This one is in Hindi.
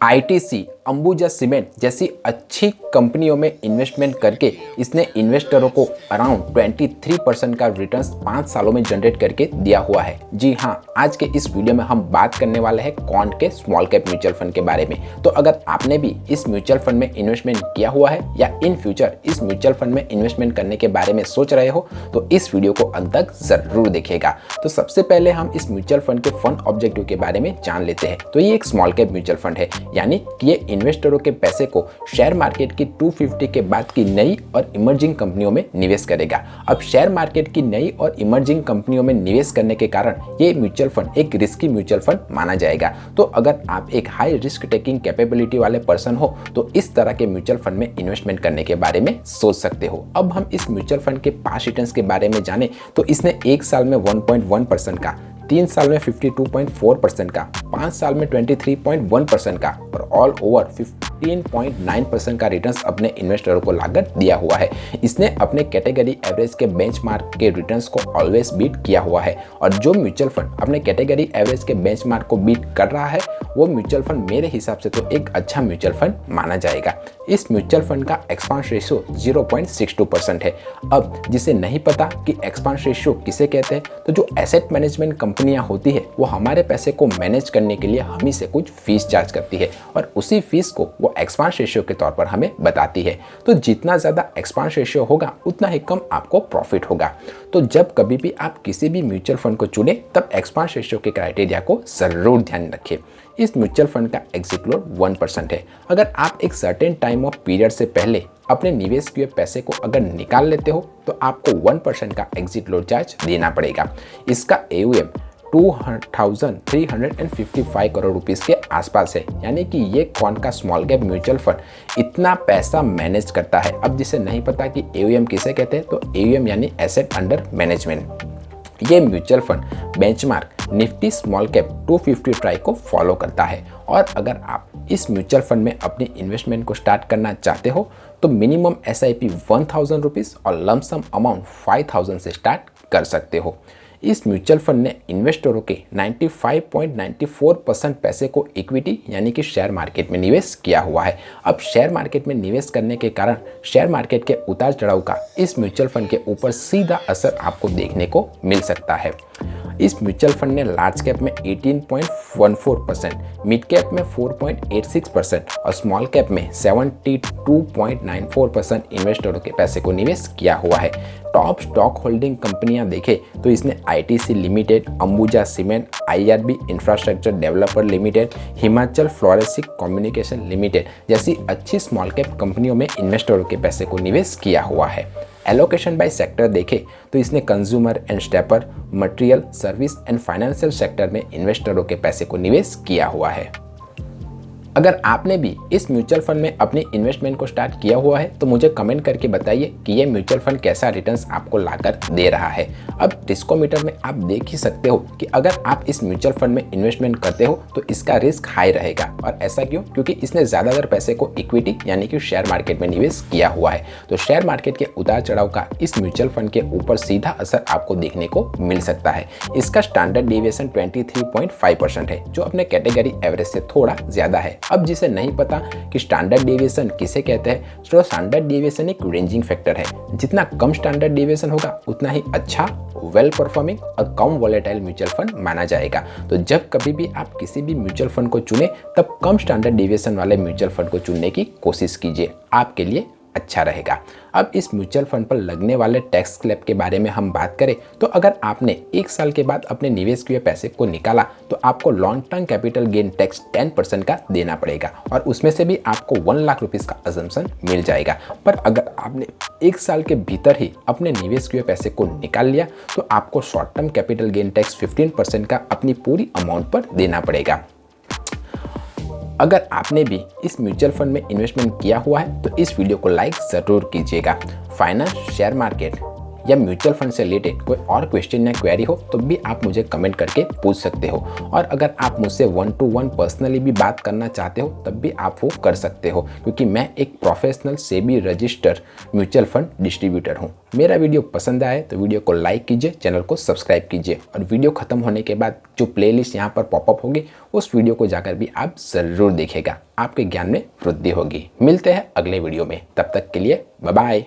आईटीसी, अंबुजा सीमेंट जैसी अच्छी कंपनियों में इन्वेस्टमेंट करके इसने इन्वेस्टरों को अराउंड 23% का रिटर्न्स 5 सालों में जनरेट करके दिया हुआ है। जी हाँ, आज के इस वीडियो में हम बात करने वाले हैं क्वांट के स्मॉल कैप म्यूचुअल फंड के बारे में। तो अगर आपने भी इस म्यूचुअल फंड में इन्वेस्टमेंट किया हुआ है या इन फ्यूचर इस म्यूचुअल फंड में इन्वेस्टमेंट करने के बारे में सोच रहे हो तो इस वीडियो को अंत तक जरूर देखिएगा। तो सबसे पहले हम इस म्यूचुअल फंड के फंड ऑब्जेक्टिव के बारे में जान लेते हैं। तो ये एक स्मॉल कैप म्यूचुअल फंड है, यानी कि ये इन्वेस्टरों के पैसे को शेयर मार्केट की 250 के बाद की नई और इमर्जिंग कंपनियों में निवेश करेगा। अब शेयर मार्केट की नई और इमर्जिंग कंपनियों में निवेश करने के कारण ये म्यूचुअल फंड एक रिस्की म्यूचुअल फंड माना जाएगा। तो अगर आप एक हाई रिस्क टेकिंग कैपेबिलिटी वाले पर्सन हो तो इस तरह के म्यूचुअल फंड में इन्वेस्टमेंट करने के बारे में सोच सकते हो। अब हम इस म्यूचुअल फंड के पास्ट रिटर्न्स के बारे में जाने तो इसने एक साल में 1.1% का, 3 साल में 52.4% का, 5 साल में 23.1% का और ऑल ओवर 15.9% का रिटर्न्स अपने इन्वेस्टरों को लागत दिया हुआ है। इसने अपने कैटेगरी एवरेज के बेंचमार्क के रिटर्न्स को ऑलवेज बीट किया हुआ है और जो म्यूचुअल फंड अपने कैटेगरी एवरेज के बेंचमार्क को बीट कर रहा है वो म्यूचुअल फंड मेरे हिसाब से तो एक अच्छा म्यूचुअल फंड माना जाएगा। इस म्यूचुअल फंड का एक्सपांस रेशियो 0.62% है। अब जिसे नहीं पता कि एक्सपांस रेशियो किसे कहते हैं, तो जो एसेट मैनेजमेंट कंपनियां होती है वो हमारे पैसे को मैनेज करने के लिए हम ही से कुछ फीस चार्ज करती है और उसी फीस को वो एक्सपांस रेशियो के तौर पर हमें बताती है। तो जितना ज़्यादा एक्सपांस रेशियो होगा उतना ही कम आपको प्रॉफिट होगा। तो जब कभी भी आप किसी भी म्यूचुअल फंड को चुने तब एक्सपांस रेशियो के क्राइटेरिया को जरूर ध्यान रखें। इस म्यूचुअल फंड का एग्जिट लोड 1% है। अगर आप एक सर्टेन टाइम ऑफ पीरियड से पहले अपने निवेश किए पैसे को अगर निकाल लेते हो तो आपको 1% का एग्जिट लोड चार्ज देना पड़ेगा। इसका AUM 2355 करोड़ रुपीस के आसपास है, यानी कि ये कौन का स्मॉल कैप म्यूचुअल फंड इतना पैसा मैनेज करता है। अब जिसे नहीं पता कि AUM किसे कहते हैं तो AUM यानी एसेट अंडर मैनेजमेंट। ये mutual fund benchmark Nifty small cap 250 try को फॉलो करता है और अगर आप इस म्यूचुअल फंड में अपनी इन्वेस्टमेंट को स्टार्ट करना चाहते हो तो मिनिमम SIP 1000 रुपीज़ और लमसम अमाउंट 5000 से स्टार्ट कर सकते हो। इस म्यूचुअल फंड ने इन्वेस्टरों के 95.94% पैसे को इक्विटी यानी कि शेयर मार्केट में निवेश किया हुआ है। अब शेयर मार्केट में निवेश करने के कारण शेयर मार्केट के उतार चढ़ाव का इस म्यूचुअल फंड के ऊपर सीधा असर आपको देखने को मिल सकता है। इस म्यूचुअल फंड ने लार्ज कैप में 18.14%, मिड कैप में 4.86% और स्मॉल कैप में 72.94% इन्वेस्टरों के पैसे को निवेश किया हुआ है। टॉप स्टॉक होल्डिंग कंपनियां देखें तो इसने ITC limited, Ambuja cement, IRB infrastructure developer limited, Himachal फ्लोरेसिक कम्युनिकेशन लिमिटेड जैसी अच्छी स्मॉल कैप कंपनियों में इन्वेस्टरों के पैसे को निवेश किया हुआ है। एलोकेशन बाय सेक्टर देखें तो इसने consumer and stepper, material, service and financial sector में इन्वेस्टरों के पैसे को निवेश किया हुआ है। अगर आपने भी इस म्यूचुअल फंड में अपनी इन्वेस्टमेंट को स्टार्ट किया हुआ है तो मुझे कमेंट करके बताइए कि ये म्यूचुअल फंड कैसा रिटर्न्स आपको लाकर दे रहा है। अब डिस्कोमीटर में आप देख ही सकते हो कि अगर आप इस म्यूचुअल फंड में इन्वेस्टमेंट करते हो तो इसका रिस्क हाई रहेगा। और ऐसा क्यों? क्योंकि इसने ज़्यादातर पैसे को इक्विटी यानी कि शेयर मार्केट में निवेश किया हुआ है। तो शेयर मार्केट के उतार चढ़ाव का इस म्यूचुअल फंड के ऊपर सीधा असर आपको देखने को मिल सकता है। इसका स्टैंडर्ड डेविएशन 23.5% है, जो अपने कैटेगरी एवरेज से थोड़ा ज़्यादा है। अब जिसे नहीं पता कि स्टैंडर्ड डेविएशन किसे कहते हैं तो स्टैंडर्ड डेविएशन एक रेंजिंग फैक्टर है। जितना कम स्टैंडर्ड डेविएशन होगा उतना ही अच्छा, वेल परफॉर्मिंग और कम वॉलेटाइल म्यूचुअल फंड माना जाएगा। तो जब कभी भी आप किसी भी म्यूचुअल फंड को चुने तब कम स्टैंडर्ड डेविएशन वाले म्यूचुअल फंड को चुनने की कोशिश कीजिए, आपके लिए अच्छा रहेगा। अब इस म्यूचुअल फंड पर लगने वाले टैक्स स्लैब के बारे में हम बात करें तो अगर आपने 1 साल के बाद अपने निवेश किए पैसे को निकाला तो आपको long term capital gain tax 10% का देना पड़ेगा और उसमें से भी आपको 1 लाख रुपीज़ का अजम्पशन मिल जाएगा। पर अगर आपने 1 साल के भीतर ही अपने निवेश किए पैसे को निकाल लिया तो आपको short term capital gain tax 15% का अपनी पूरी अमाउंट पर देना पड़ेगा। अगर आपने भी इस म्यूचुअल फंड में इन्वेस्टमेंट किया हुआ है तो इस वीडियो को लाइक ज़रूर कीजिएगा। फाइनेंस, शेयर मार्केट या म्यूचुअल फंड से रिलेटेड कोई और क्वेश्चन या क्वेरी हो तो भी आप मुझे कमेंट करके पूछ सकते हो। और अगर आप मुझसे 1-to-1 पर्सनली भी बात करना चाहते हो तब भी आप वो कर सकते हो, क्योंकि मैं एक professional SEBI registered mutual fund distributor हूँ। मेरा वीडियो पसंद आए तो वीडियो को लाइक कीजिए, चैनल को सब्सक्राइब कीजिए और वीडियो खत्म होने के बाद जो प्लेलिस्ट यहाँ पर पॉपअप होगी उस वीडियो को जाकर भी आप ज़रूर देखिएगा। आपके ज्ञान में वृद्धि होगी। मिलते हैं अगले वीडियो में, तब तक के लिए बाय बाय।